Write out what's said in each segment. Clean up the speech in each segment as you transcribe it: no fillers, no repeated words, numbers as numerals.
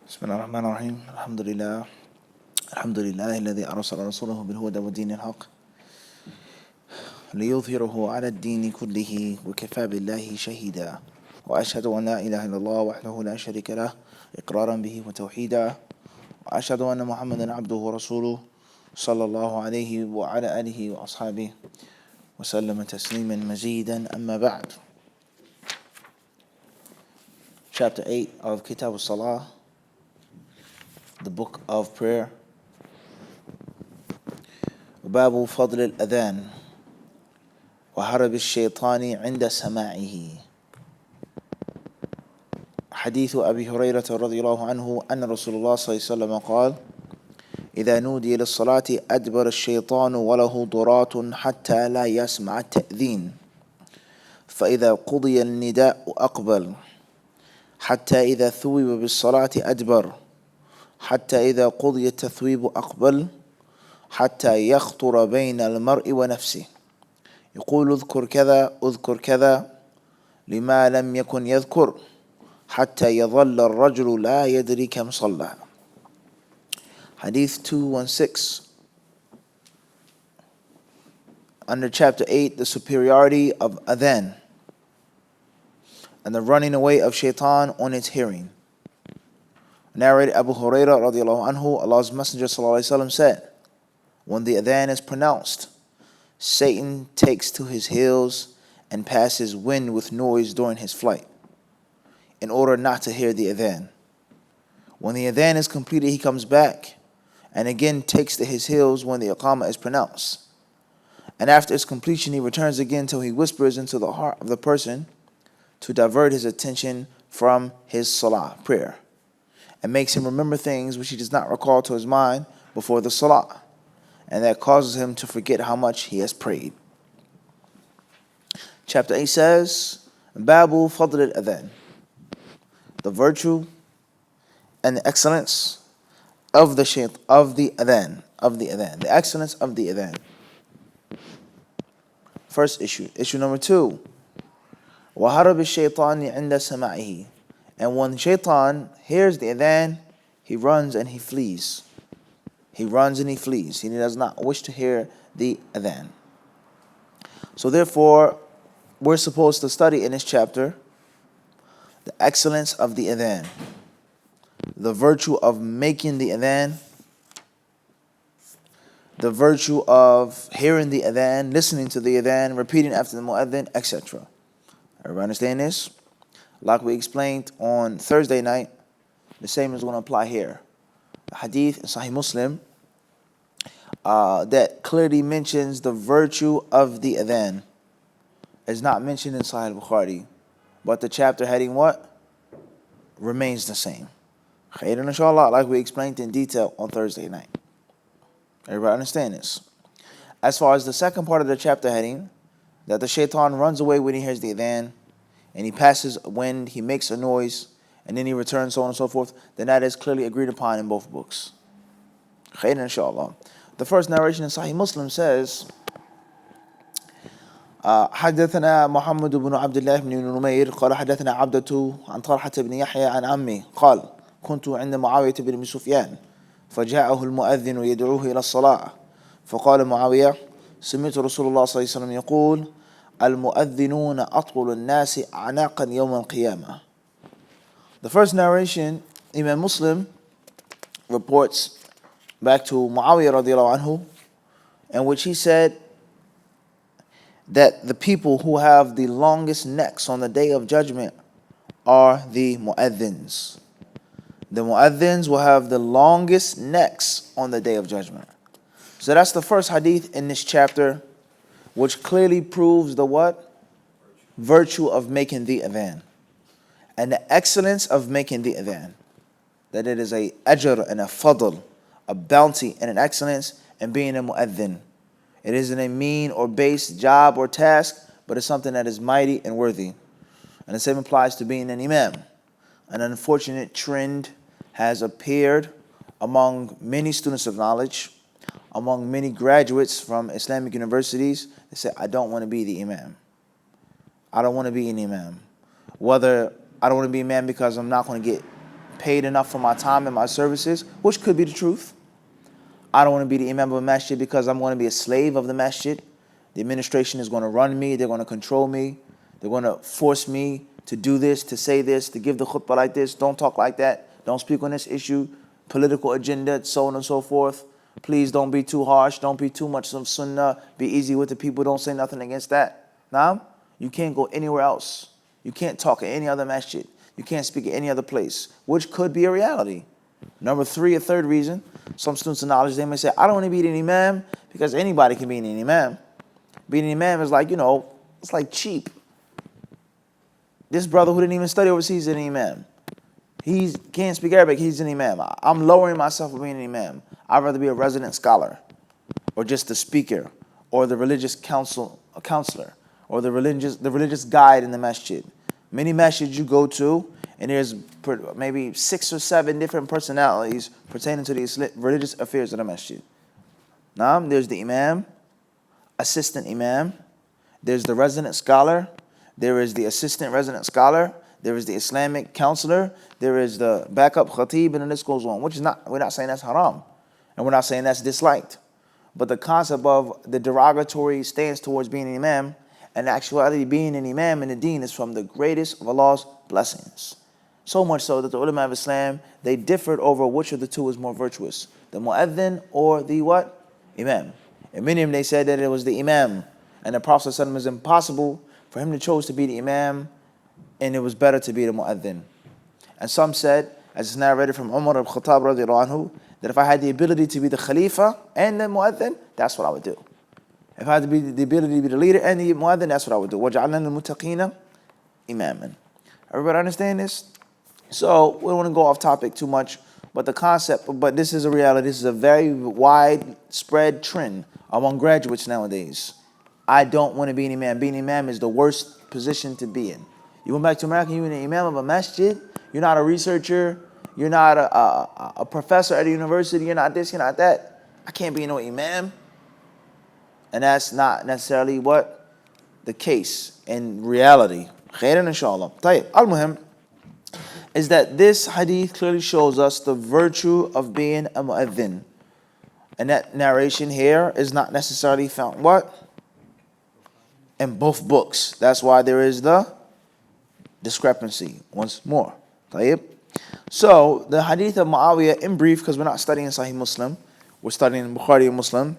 بسم الله الرحمن الرحيم الحمد لله الذي أرسل رسوله بالهدى ودين الحق ليظهره على الدين كله وكفى بالله شهيدا وأشهد أن لا إله إلا الله وحده لا شريك له إقرارا به وتوحيدا وأشهد أن محمدا عبده ورسوله صلى الله عليه وعلى آله وأصحابه وسلم تسليما مزيدا أما بعد. Chapter 8 of Kitab al-Salah, the book of prayer. باب فضل الأذان وهرب الشيطان عند سماعه. حديث أبي هريرة رضي الله عنه أن رسول الله صلى الله عليه وسلم قال: إذا نودي للصلاة أدبر الشيطان وله ضرات حتى لا يسمع التأذين، فإذا قضي النداء أقبل، حتى إذا ثوب بالصلاة أدبر، حتى إذا قضي التثويب أقبل، حتى يخطر بين المرء ونفسه، يقول اذكر كذا اذكر كذا لما لم يكن يذكر، حتى يظل الرجل لا يدري كم صلى. Hadith 216. Under chapter 8, the superiority of adhan and the running away of shaitan on its hearing. Narrated Abu Hurairah radiallahu anhu, Allah's Messenger sallallahu alaihi wasallam said, when the adhan is pronounced, Satan takes to his heels and passes wind with noise during his flight, in order not to hear the adhan. When the adhan is completed, he comes back and again takes to his heels when the iqamah is pronounced. And after its completion, he returns again till he whispers into the heart of the person to divert his attention from his salah, prayer, and makes him remember things which he does not recall to his mind before the salah, and that causes him to forget how much he has prayed. Chapter 8 says, Babu Fadl al-Adhan, the virtue and the excellence of the adhan, the excellence of the adhan. First issue. Issue number 2. وَهَرَبِ الشَّيْطَانِ عِنْدَ سَمَعِهِ. And when shaitan hears the adhan, he runs and he flees. He runs and he flees. He does not wish to hear the adhan. So therefore, we're supposed to study in this chapter the excellence of the adhan, the virtue of making the adhan, the virtue of hearing the adhan, listening to the adhan, repeating after the mu'adhin, etc. Everybody understand this? Like we explained on Thursday night, the same is going to apply here. The hadith in Sahih Muslim that clearly mentions the virtue of the adhan is not mentioned in Sahih Bukhari, but the chapter heading what? Remains the same. Khairan inshallah, like we explained in detail on Thursday night. Everybody understand this? As far as the second part of the chapter heading, that the shaitan runs away when he hears the adhan, and he passes when he makes a noise, and then he returns, so on and so forth, then that is clearly agreed upon in both books. Khairan inshallah. The first narration in Sahih Muslim says, حدثنا محمد بن عبد الله بن نمير قال حدثنا عبدة عن طلحة بن يحيى عن عمي قال كنت عند معاوية بن سفيان فجاءه المؤذن يدعوه إلى الصلاة فقال معاوية سمعت رسول الله صلى الله عليه وسلم يقول المؤذنون أطول الناس أعناقا يوم القيامة. The first narration, Imam Muslim reports back to Muawiyah radiallahu anhu, in which he said that the people who have the longest necks on the day of judgment are the mu'adhins. The mu'adhins will have the longest necks on the day of judgment. So that's the first hadith in this chapter, which clearly proves the what? Virtue of making the adhan, and the excellence of making the adhan. That it is a ajr and a fadl, a bounty and an excellence in being a mu'adhin. It isn't a mean or base job or task, but it's something that is mighty and worthy. And the same applies to being an imam. An unfortunate trend has appeared among many students of knowledge, among many graduates from Islamic universities. They say, I don't want to be the imam. I don't want to be an imam. Whether I don't want to be an imam because I'm not going to get paid enough for my time and my services, which could be the truth. I don't want to be the imam of a masjid because I'm going to be a slave of the masjid. The administration is going to run me. They're going to control me. They're going to force me to do this, to say this, to give the khutbah like this. Don't talk like that. Don't speak on this issue. Political agenda, so on and so forth. Please don't be too harsh. Don't be too much of sunnah. Be easy with the people. Don't say nothing against that. Now, you can't go anywhere else. You can't talk at any other masjid. You can't speak at any other place, which could be a reality. Number three, a third reason, some students of knowledge, they may say, I don't want to be an imam because anybody can be an imam. Being an imam is like, it's like cheap. This brother who didn't even study overseas is an imam. He can't speak Arabic, he's an imam. I'm lowering myself for being an imam. I'd rather be a resident scholar or just the speaker or the religious counselor or the religious guide in the masjid. Many masjids you go to, and there's maybe 6 or 7 different personalities pertaining to the religious affairs of the masjid. Now, there's the imam, assistant imam, there's the resident scholar, there is the assistant resident scholar, there is the Islamic counselor, there is the backup khatib, and the list goes on, we're not saying that's haram, and we're not saying that's disliked. But the concept of the derogatory stance towards being an imam, and actuality being an imam in the deen is from the greatest of Allah's blessings. So much so that the ulama of Islam, they differed over which of the two is more virtuous, the mu'adhin or the what? Imam. And many of them, they said that it was the imam, and the Prophet ﷺ was impossible for him to choose to be the imam, and it was better to be the mu'adhin. And some said, as is narrated from Umar al-Khattab radiallahu anhu, that if I had the ability to be the khalifa and the mu'adhin, that's what I would do. If I had the ability to be the leader and the mu'adhin, that's what I would do. وَجَعَلْنَا الْمُتَّقِينَ إِمَامًا. Everybody understand this? So, we don't want to go off topic too much, but the concept, but this is a reality. This is a very widespread trend among graduates nowadays. I don't want to be an imam. Being an imam is the worst position to be in. You went back to America, you're an imam of a masjid, you're not a researcher, you're not a professor at a university, you're not this, you're not that. I can't be no imam. And that's not necessarily what the case in reality. Khairan inshallah. Tayyib. Al-Muhim is that this hadith clearly shows us the virtue of being a mu'adhin. And that narration here is not necessarily found, what? In both books. That's why there is the discrepancy once more. Tayyib. So, the hadith of Muawiyah, in brief, because we're not studying Sahih Muslim, we're studying Bukhari and Muslim.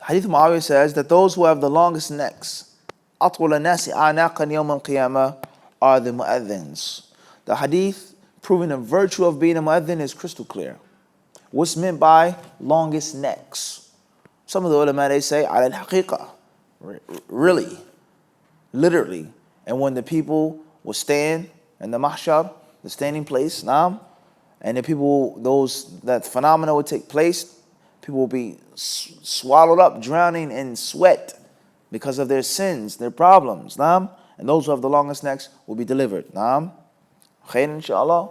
Hadith Muawiyah says that those who have the longest necks, أطول الناس أعناقا يوم القيامة, are the mu'adhins. The hadith proving the virtue of being a mu'adhin is crystal clear. What's meant by longest necks? Some of the ulama, they say, على الحقيقة, really, literally. And when the people will stand in the mahshar, the standing place, and the people, that phenomena will take place, people will be swallowed up, drowning in sweat because of their sins, their problems. And those who have the longest necks will be delivered. Khair inshallah.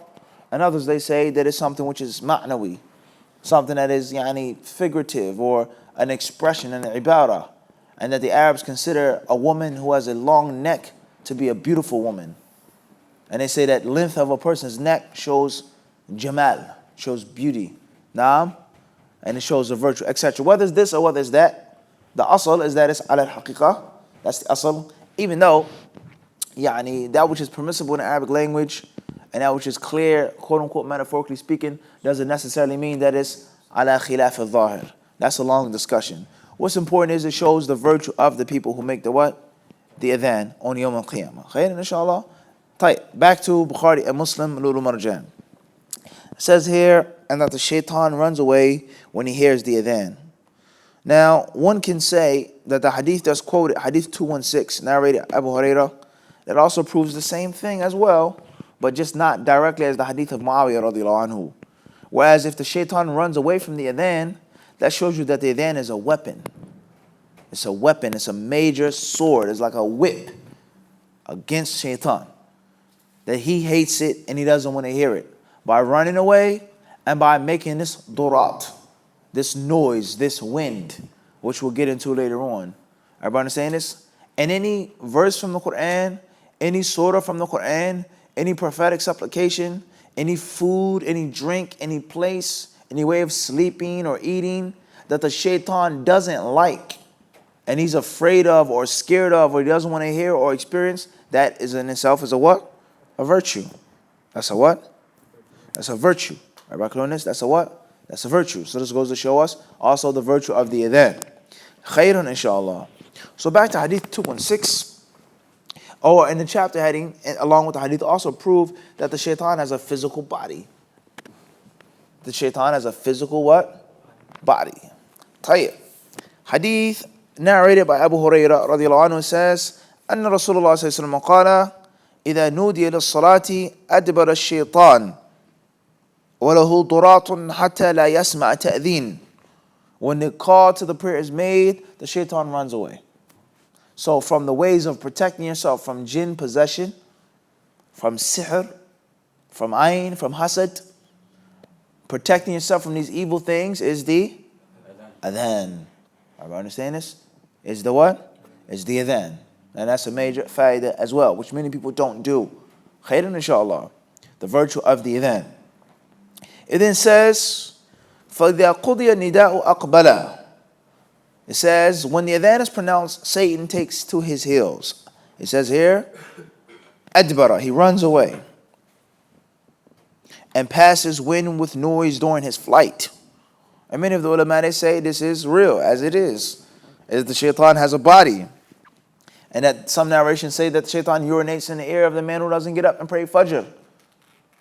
And others, they say that it's something which is ma'nawi, something that is figurative or an expression, an ibarah. And that the Arabs consider a woman who has a long neck to be a beautiful woman. And they say that length of a person's neck shows jamal, shows beauty. And it shows the virtue, etc. Whether it's this or whether it's that, the asl is that it's ala al-haqiqah. That's the asl. Even though, that which is permissible in the Arabic language and that which is clear, quote unquote, metaphorically speaking, doesn't necessarily mean that it's ala khilaf al-zahir. That's a long discussion. What's important is it shows the virtue of the people who make the what? The adhan on Yawm al-Qiyamah. Khayr, inshallah. Back to Bukhari and Muslim, wal-Marjan. It says here, and that the shaitan runs away when he hears the adhan. Now, one can say that the hadith that's quoted, hadith 216, narrated Abu Hurairah, that also proves the same thing as well, but just not directly as the hadith of Muawiyah radiallahu anhu. Whereas if the shaitan runs away from the adhan, that shows you that the adhan is a weapon. It's a weapon, it's a major sword, it's like a whip against shaitan. That he hates it and he doesn't want to hear it. By running away and by making this durat, this noise, this wind, which we'll get into later on. Everybody understand this? And any verse from the Quran, any surah from the Quran, any prophetic supplication, any food, any drink, any place, any way of sleeping or eating that the shaitan doesn't like and he's afraid of or scared of or he doesn't want to hear or experience, that is in itself is a what? A virtue. That's a what? That's a virtue. Everybody clear on this? That's a what? That's a virtue. So this goes to show us also the virtue of the adhan. Khairun inshallah. So back to Hadith 216. Or in the chapter heading, along with the Hadith, also prove that the shaitan has a physical body. The shaitan has a physical what? Body. Tayyib. Hadith narrated by Abu Hurairah radiallahu anhu says, أن رسول الله صلى الله عليه وسلم قال إذا نودي للصلاة أدبر الشيطان وله ضراط حتى لا يسمع تأذين. When the call to the prayer is made, the shaitan runs away. So from the ways of protecting yourself from jinn possession, from sihr, from ayn, from hasad, protecting yourself from these evil things is the adhan. Everybody understand this? Is the what? Is the adhan. And that's a major faida as well, which many people don't do. Khairan inshallah. The virtue of the adhan. It then says, فَإِذَا قُضِيَ النِّدَاءُ أَقْبَلَ. It says, when the adhan is pronounced, Satan takes to his heels. It says here, adbara, he runs away and passes wind with noise during his flight. And many of the ulama, they say this is real, as it is the shaitan has a body. And that some narrations say that the shaitan urinates in the ear of the man who doesn't get up and pray fajr.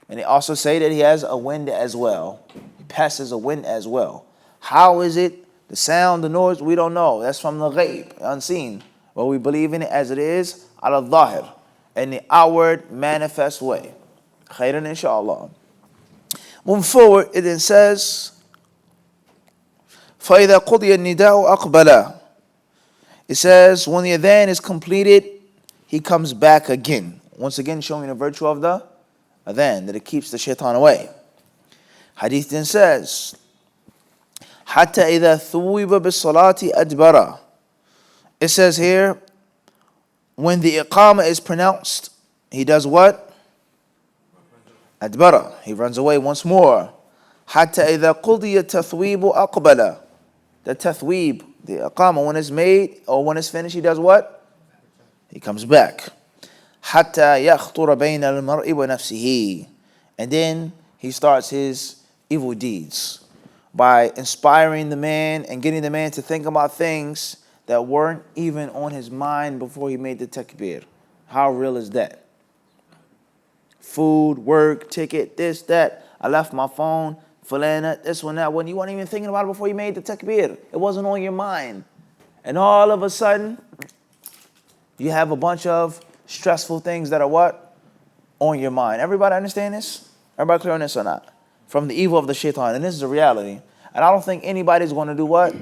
And they also say that he has a wind as well. He passes a wind as well. How is it? The sound, the noise, we don't know. That's from the ghaib, unseen. But we believe in it as it is, ala dhahir, in the outward, manifest way. Khairan inshallah. Moving forward, it then says, فَإِذَا قُضِيَ النِّدَاءُ أَقْبَلَ. It says, when the adhan is completed, he comes back again. Once again, showing the virtue of the adhan, that it keeps the shaitan away. Hadith then says, حَتَّى إِذَا ثُوِّبَ بِالصَّلَاةِ أَدْبَرَ. It says here, when the iqamah is pronounced, he does what? Adbara. He runs away once more. حَتَّى إِذَا قُضِيَ التَّثْوِيبُ أَقْبَلَ. The tathweeb, the iqamah, when it's made or when it's finished, he does what? He comes back. حَتَّى يَخْطُرَ بَيْنَ الْمَرْءِ وَنَفْسِهِ. And then he starts his evil deeds by inspiring the man and getting the man to think about things that weren't even on his mind before he made the takbir. How real is that? Food, work, ticket, this, that. I left my phone, fulana, this one, that one. You weren't even thinking about it before you made the takbir. It wasn't on your mind. And all of a sudden, you have a bunch of stressful things that are what? On your mind. Everybody understand this? Everybody clear on this or not? From the evil of the shaitan. And this is a reality. And I don't think anybody's going to do what?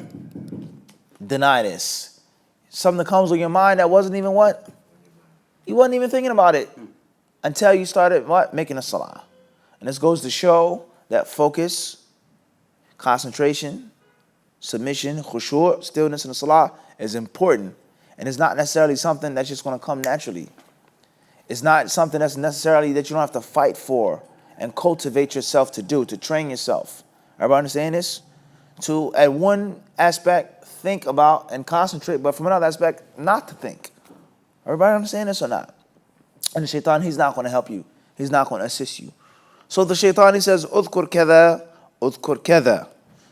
Deny this. Something that comes on your mind that wasn't even what? You wasn't even thinking about it until you started what? Making a salah. And this goes to show that focus, concentration, submission, khushu', stillness in the salah is important. And it's not necessarily something that's just going to come naturally. It's not something that's necessarily that you don't have to fight for and cultivate yourself to do, to train yourself. Everybody understand this? To, at one aspect, think about and concentrate, but from another aspect, not to think. Everybody understand this or not? And the shaitan, he's not going to help you. He's not going to assist you. So the shaitan, he says, udhkur kada.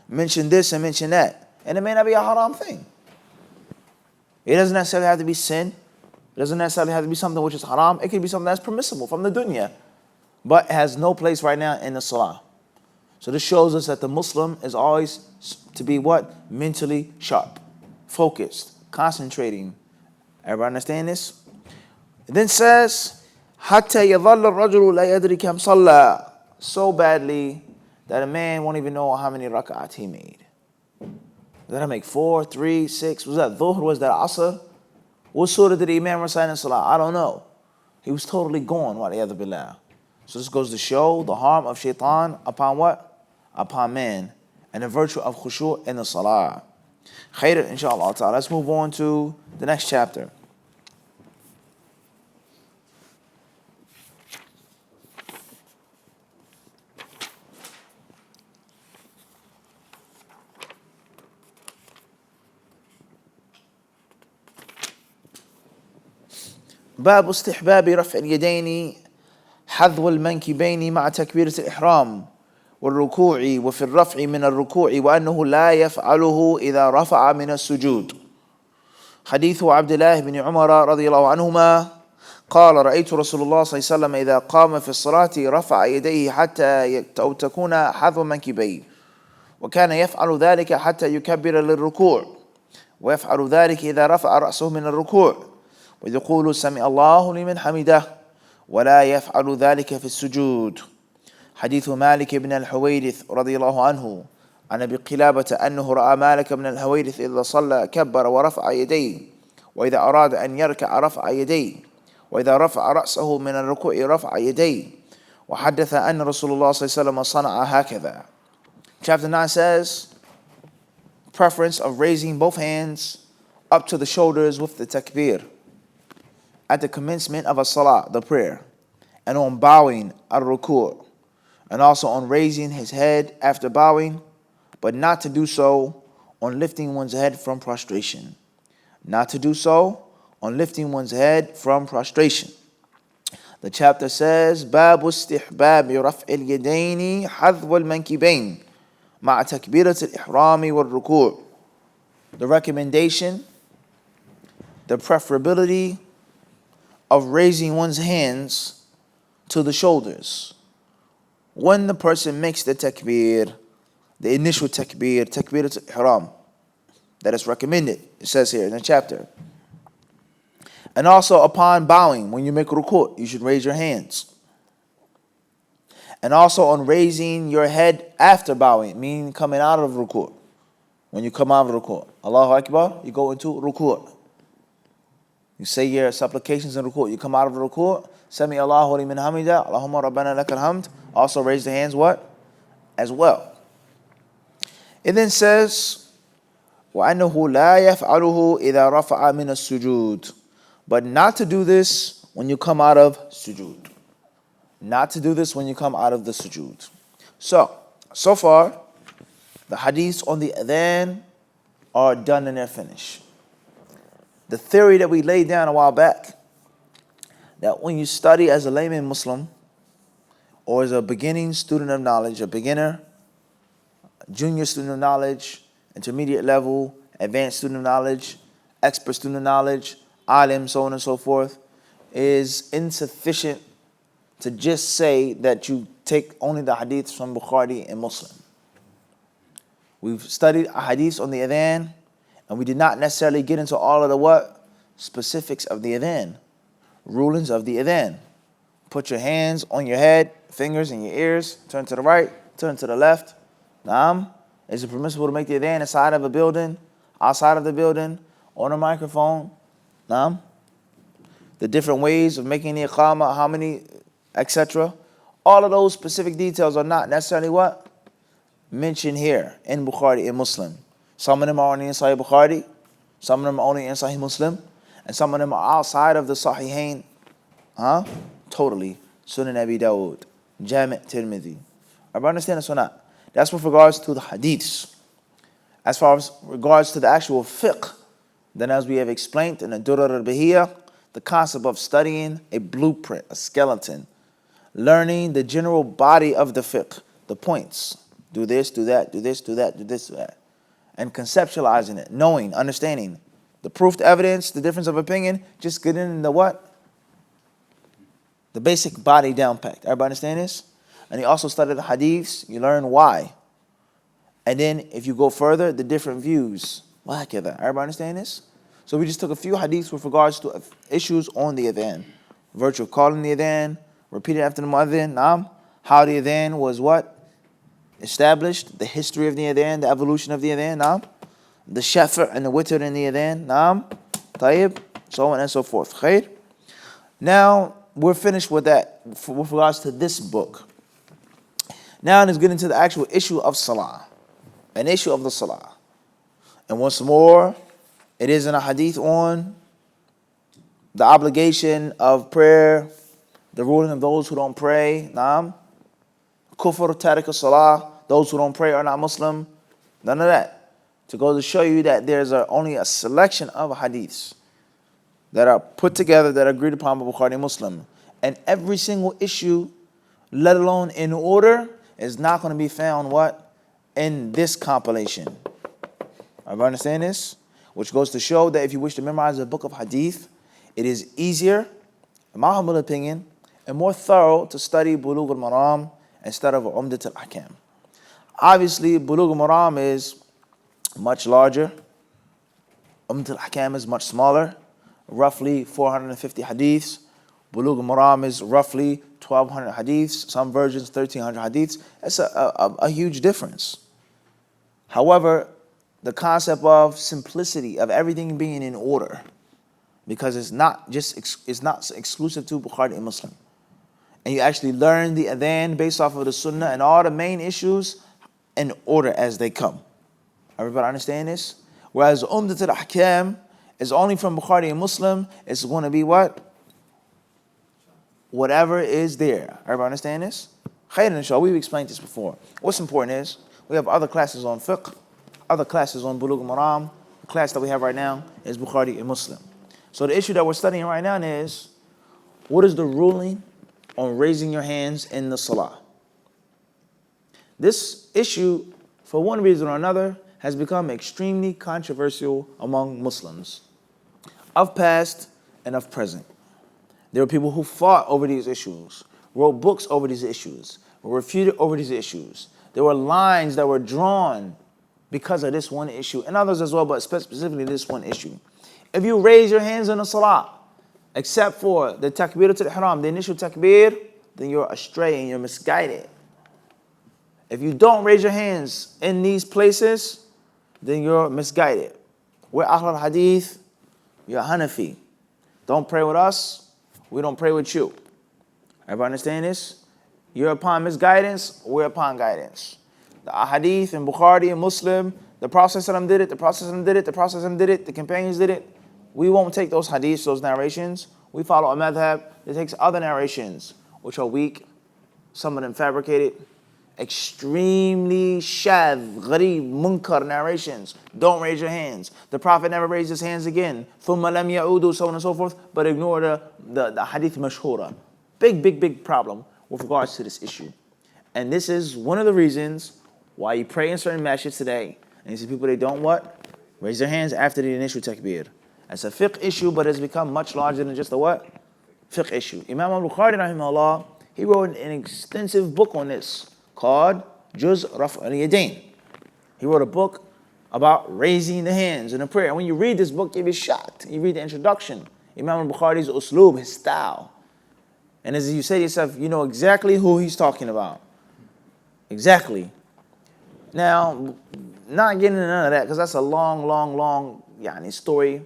Mention this and mention that. And it may not be a haram thing. It doesn't necessarily have to be sin. It doesn't necessarily have to be something which is haram. It could be something that's permissible from the dunya, but has no place right now in the salah. So this shows us that the Muslim is always to be what? Mentally sharp, focused, concentrating. Everybody understand this? It then says, حَتَّى يَظَلَّ الرَّجُلُ لَا يَدْرِ كَمْ صَلَّى. So badly that a man won't even know how many rak'at he made. Did I make 4, 3, 6? Was that dhuhr? Was that asr? What surah did the imam recite in salah? I don't know. He was totally gone, wa'aliyadhu billah. So this goes to show the harm of shaitan upon what? Upon man. And the virtue of khushu' in the salah. Khayr, inshallah ta'ala. Let's move on to the next chapter. باب استحباب رفع اليدين حذو المنكبين مع تكبيرة الإحرام والركوع وفي الرفع من الركوع وأنه لا يفعله إذا رفع من السجود. حديث عبد الله بن عمر رضي الله عنهما قال رأيت رسول الله صلى الله عليه وسلم إذا قام في الصلاة رفع يديه حتى تكون حذو منكبيه، وكان يفعل ذلك حتى يكبر للركوع، ويفعل ذلك إذا رفع رأسه من الركوع ويقول سمع الله لمن حمده، ولا يفعل ذلك في السجود. حديث مالك بن الحويرث رضي الله عنه عن أبي قلابة أنه رأى مالك بن الحويرث إذا صلى كبر ورفع يديه، وإذا أراد أن يركع رفع يديه، وإذا رفع رأسه من الركوع رفع يديه، وحدث أن رسول الله صلى الله عليه وسلم صنع هكذا. Chapter 9 says, preference of raising both hands up to the shoulders with the takbir at the commencement of a salah, the prayer, and on bowing al-ruku', and also on raising his head after bowing, but not to do so on lifting one's head from prostration. Not to do so on lifting one's head from prostration. The chapter says, باب استحباب رفع اليدين حذو المنكبين مع تكبيرة الإحرام والركوع. The recommendation, the preferability of raising one's hands to the shoulders when the person makes the takbir, the initial takbir, takbiratul ihram, that is recommended, it says here in the chapter. And also upon bowing, when you make ruku', you should raise your hands. And also on raising your head after bowing, meaning coming out of ruku'. When you come out of ruku', Allahu Akbar, you go into ruku'. You say your supplications in ruku'. You come out of ruku', Sami Allahu liman hamida, Allahumma rabbana lakal hamd. Also raise the hands what? As well. It then says, وَأَنَّهُ لَا يَفْعَلُهُ إِذَا رَفَعَ مِنَ السُّجُودِ. But not to do this when you come out of sujood. Not to do this when you come out of the sujood. So far, the hadiths on the adhan are done and they're finished. The theory that we laid down a while back, that when you study as a layman Muslim, or as a beginning student of knowledge, a beginner, junior student of knowledge, intermediate level, advanced student of knowledge, expert student of knowledge, alim, so on and so forth, is insufficient to just say that you take only the hadiths from Bukhari and Muslim. We've studied hadiths on the adhan, and we did not necessarily get into all of the what? Specifics of the adhan, rulings of the adhan. Put your hands on your head, fingers in your ears, turn to the right, turn to the left. Naam. Is it permissible to make the adhan inside of a building, outside of the building, on a microphone? Naam. The different ways of making the iqamah, how many, etc. All of those specific details are not necessarily what? Mentioned here in Bukhari and Muslim. Some of them are only in Sahih Bukhari, some of them are only in Sahih Muslim, and some of them are outside of the Sahihain. Totally. Sunan Abi Dawud, Jami' Tirmidhi. Everybody understand this or not? That's with regards to the hadiths. As far as regards to the actual fiqh, then as we have explained in the Durar al-Bahiyya, the concept of studying a blueprint, a skeleton, learning the general body of the fiqh, the points. Do this, do that, do this, do that, do this, do that. And conceptualizing it, knowing, understanding. The proof, the evidence, the difference of opinion, just getting in the what? The basic body down packed. Everybody understand this? And he also studied the hadiths. You learn why. And then if you go further, the different views. Everybody understand this? So we just took a few hadiths with regards to issues on the adhan. Virtue of calling the adhan, repeating after the muadhin, naam. How the adhan was what? Established. The history of the adhan, the evolution of the adhan, naam. The shafa' and the witr in the adhan, naam. Tayyib, so on and so forth. Khair. Now, we're finished with that with regards to this book. Now let's get into the actual issue of salah. An issue of the salah. And once more, it is in a hadith on the obligation of prayer, the ruling of those who don't pray. Naam. Kufr, tariq salah, those who don't pray are not Muslim. None of that. To go to show you that there's only a selection of hadiths that are put together that are agreed upon by Bukhari and Muslim. And every single issue, let alone in order, is not going to be found what? In this compilation. Everybody understand this? Which goes to show that if you wish to memorize a book of hadith, it is easier, in my humble opinion, and more thorough to study Bulugh al-Maram instead of Umdat al-Ahkam. Obviously, Bulugh al-Maram is much larger. Umdat al-Ahkam is much smaller, roughly 450 hadiths. Bulugh al-Maram is roughly 1,200 hadiths. Some versions, 1,300 hadiths. That's a huge difference. However, the concept of simplicity, of everything being in order, because it's not exclusive to Bukhari and Muslim. And you actually learn the adhan based off of the sunnah and all the main issues in order as they come. Everybody understand this? Whereas Umdat al-Ahkam is only from Bukhari and Muslim, it's going to be what? Whatever is there. Everybody understand this? Khayr inshallah, we've explained this before. What's important is, we have other classes on fiqh, other classes on Bulugh al-Maram. The class that we have right now is Bukhari and Muslim. So the issue that we're studying right now is, what is the ruling on raising your hands in the salah? This issue, for one reason or another, has become extremely controversial among Muslims, of past and of present. There are people who fought over these issues, wrote books over these issues, were refuted over these issues. There were lines that were drawn because of this one issue, and others as well, but specifically this one issue. If you raise your hands in the salah, except for the takbiratul ihram, the initial takbir, then you're astray and you're misguided. If you don't raise your hands in these places, then you're misguided. We're Ahlul Hadith, you're Hanafi. Don't pray with us, we don't pray with you. Everybody understand this? You're upon misguidance, we're upon guidance. The Hadith in Bukhari and Muslim, the Prophet ﷺ did it, the Prophet ﷺ did it, the Prophet ﷺ did it, the companions did it. We won't take those hadiths, those narrations. We follow a madhab that takes other narrations, which are weak, some of them fabricated, extremely shadh, gharib, munkar narrations. Don't raise your hands. The Prophet never raised his hands again. ثُمَّ لَمْ يَعُودُوا, so on and so forth, but ignore the hadith mashhura. Big problem with regards to this issue. And this is one of the reasons why you pray in certain masjids today, and you see people, they don't what? Raise their hands after the initial takbir. It's a fiqh issue, but it's become much larger than just a what? Fiqh issue. Imam al-Bukhari, rahimahullah, he wrote an extensive book on this called Juz Raf' al-Yadayn. He wrote a book about raising the hands in a prayer. And when you read this book, you'll be shocked. You read the introduction. Imam al-Bukhari's usloob, his style. And as you say to yourself, you know exactly who he's talking about. Exactly. Now, not getting into none of that, because that's a long story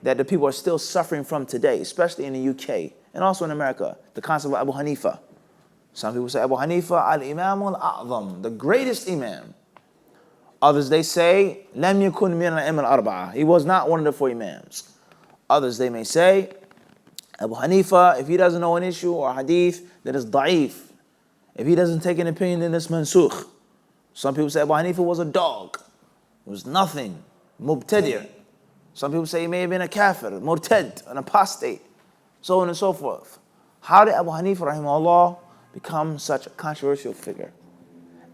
that the people are still suffering from today, especially in the UK and also in America. The concept of Abu Hanifa. Some people say Abu Hanifa al-Imam al-A'zam, the greatest Imam. Others, they say, Lam yakun min al-Imam al-Arba'ah. He was not one of the 4 Imams. Others, they may say, Abu Hanifa, if he doesn't know an issue or hadith, then it's da'if. If he doesn't take an opinion, then it's mansukh. Some people say Abu Hanifa was a dog. It was nothing. Mubtadi'. Some people say he may have been a kafir, murtad, an apostate, so on and so forth. How did Abu Hanifa, rahimahullah, become such a controversial figure?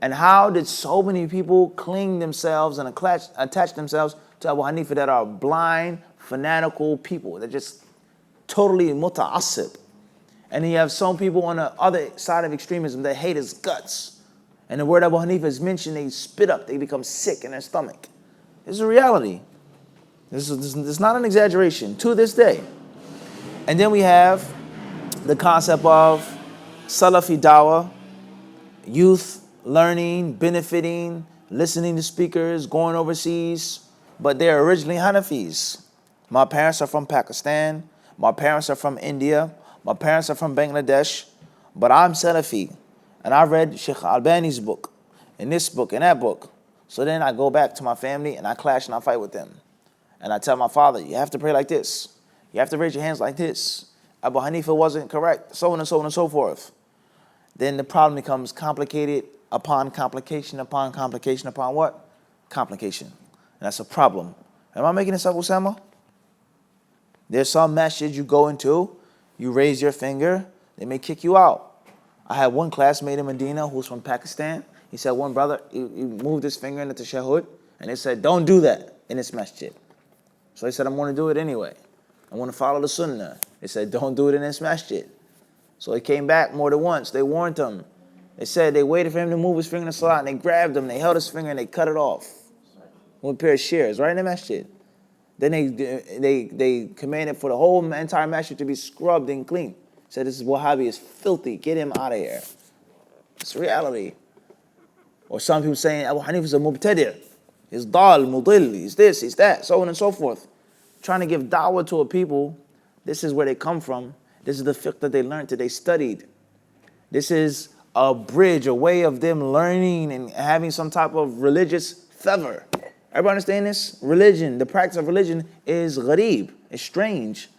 And how did so many people cling themselves and attach themselves to Abu Hanifa that are blind, fanatical people? They're just totally muta'assib. And you have some people on the other side of extremism that hate his guts. And the word Abu Hanifa is mentioned, they spit up, they become sick in their stomach. This is a reality. This is not an exaggeration to this day. And then we have the concept of Salafi dawah, youth learning, benefiting, listening to speakers, going overseas, but they're originally Hanafis. My parents are from Pakistan. My parents are from India. My parents are from Bangladesh. But I'm Salafi. And I read Sheikh Albani's book, and this book, and that book. So then I go back to my family, and I clash and I fight with them. And I tell my father, you have to pray like this. You have to raise your hands like this. Abu Hanifa wasn't correct, so on and so on and so forth. Then the problem becomes complicated upon complication upon complication upon what? Complication. And that's a problem. Am I making this up, Usama? There's some masjids you go into, you raise your finger, they may kick you out. I had one classmate in Medina who's from Pakistan. He said one brother, he moved his finger in the tashahhud, and they said, don't do that in this masjid. So he said, I'm going to do it anyway. I want to follow the sunnah. They said, don't do it in this masjid. So he came back more than once. They warned him. They said they waited for him to move his finger in the salat, and they grabbed him, they held his finger, and they cut it off with a pair of shears right in the masjid. Then they commanded for the whole entire masjid to be scrubbed and clean. Said, this is Wahhabi, is filthy. Get him out of here. It's reality. Or some people saying Abu Hanifa is a mubtadi'. He's dal, mudil, he's this, he's that, so on and so forth. Trying to give da'wah to a people, this is where they come from. This is the fiqh that they learned, that they studied. This is a bridge, a way of them learning and having some type of religious feather. Everybody understand this? Religion, the practice of religion is gharib, it's strange.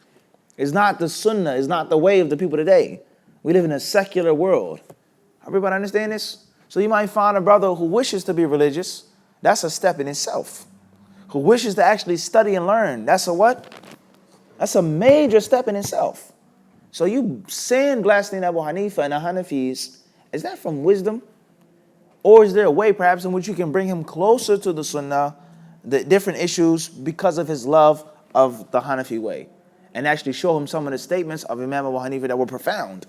It's not the sunnah, it's not the way of the people today. We live in a secular world. Everybody understand this? So you might find a brother who wishes to be religious. That's a step in itself. Who wishes to actually study and learn. That's a what? That's a major step in itself. So you sandblasting Abu Hanifa and the Hanafis, is that from wisdom? Or is there a way perhaps in which you can bring him closer to the sunnah, the different issues, because of his love of the Hanafi way? And actually show him some of the statements of Imam Abu Hanifa that were profound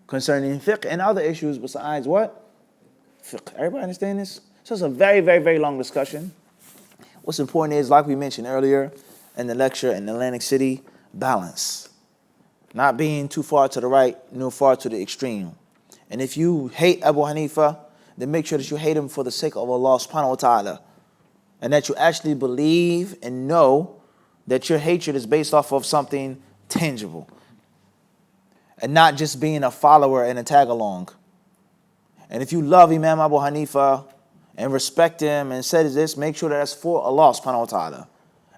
concerning fiqh and other issues besides what? Fiqh. Everybody understand this? So it's a very, very, very long discussion. What's important is, like we mentioned earlier in the lecture in Atlantic City, balance. Not being too far to the right, nor far to the extreme. And if you hate Abu Hanifa, then make sure that you hate him for the sake of Allah subhanahu wa ta'ala. And that you actually believe and know that your hatred is based off of something tangible. And not just being a follower and a tag along. And if you love Imam Abu Hanifa and respect him and says this, make sure that that's for Allah subhanahu wa ta'ala.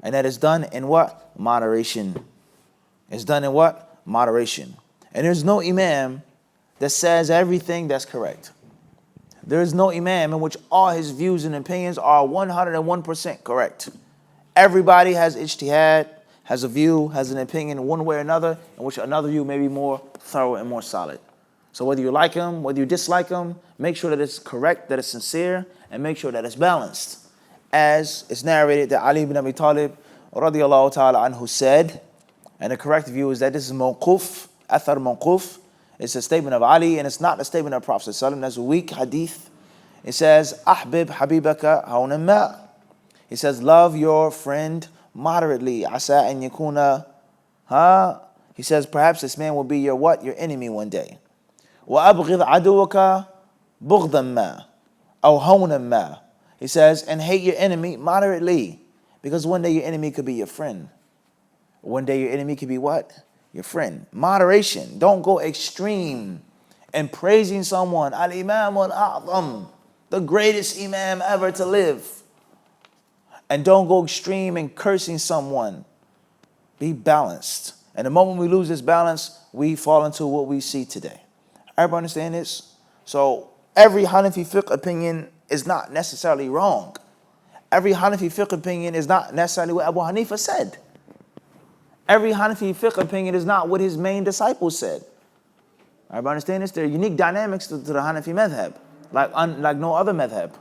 And that is done in what? Moderation. It's done in what? Moderation. And there's no imam that says everything that's correct. There is no imam in which all his views and opinions are 101% correct. Everybody has ijtihad, has a view, has an opinion one way or another, in which another view may be more thorough and more solid. So whether you like him, whether you dislike him, make sure that it's correct, that it's sincere, and make sure that it's balanced. As it's narrated that Ali ibn Abi Talib radiyallahu ta'ala anhu said, and the correct view is that this is mawquf, athar mawquf. It's a statement of Ali, and it's not a statement of Prophet sallallahu alaihi wasallam. That's a weak hadith. It says, ahbib habibaka hawnan ma. He says, love your friend moderately. Asa an yakuna. He says, perhaps this man will be your what? Your enemy one day. وَأَبْغِضْ عَدُوَكَ بُغْضًا مَا أَوْ هَوْنًا مَا. He says, and hate your enemy moderately. Because one day your enemy could be your friend. One day your enemy could be what? Your friend. Moderation. Don't go extreme in praising someone. Al-Imam al-A'zam, the greatest imam ever to live. And don't go extreme in cursing someone. Be balanced. And the moment we lose this balance, we fall into what we see today. Everybody understand this? So every Hanafi fiqh opinion is not necessarily wrong. Every Hanafi fiqh opinion is not necessarily what Abu Hanifa said. Every Hanafi fiqh opinion is not what his main disciples said. Everybody understand this? There are unique dynamics to the Hanafi madhab, like no other madhab.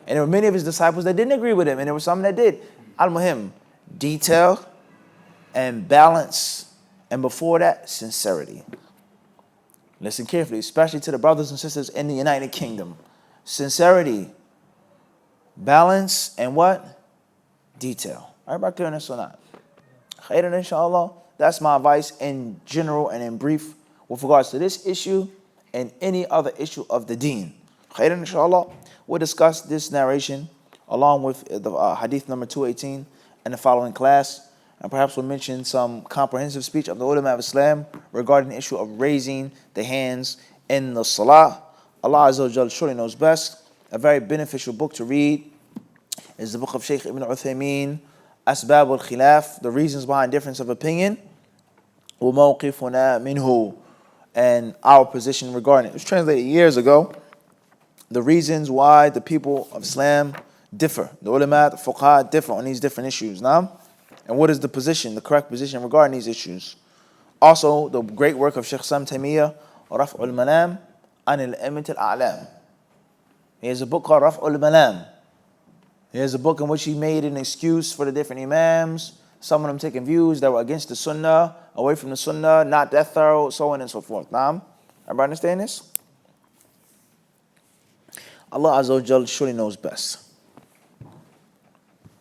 And there were many of his disciples that didn't agree with him, and there were some that did. Al-Muhim, detail and balance, and before that, sincerity. Listen carefully, especially to the brothers and sisters in the United Kingdom. Sincerity, balance, and what? Detail. Everybody clear on this or not? Khairan, inshallah. That's my advice in general and in brief with regards to this issue and any other issue of the deen. Khairan, inshallah. We'll discuss this narration along with the hadith number 218 in the following class. And perhaps we'll mention some comprehensive speech of the ulama of Islam regarding the issue of raising the hands in the salah. Allah Azza wa Jal surely knows best. A very beneficial book to read is the book of Shaykh Ibn Uthaymeen, Asbab al-Khilaf, the reasons behind difference of opinion, وَمَوْقِفُنَا مِنْهُ, and our position regarding it. It was translated years ago. The reasons why the people of Islam differ. The ulama, the fuqaha differ on these different issues. Now, And what is the position, the correct position regarding these issues. Also, the great work of Shaykh Sam Taymiyyah, Raf'ul Manam Anil A'immat al-A'lam. He has a book called Raf'ul Manam. He has a book in which he made an excuse for the different imams, some of them taking views that were against the sunnah, away from the sunnah, not that thorough, so on and so forth. Naam? Everybody understand this? Allah Azza wa Jal surely knows best.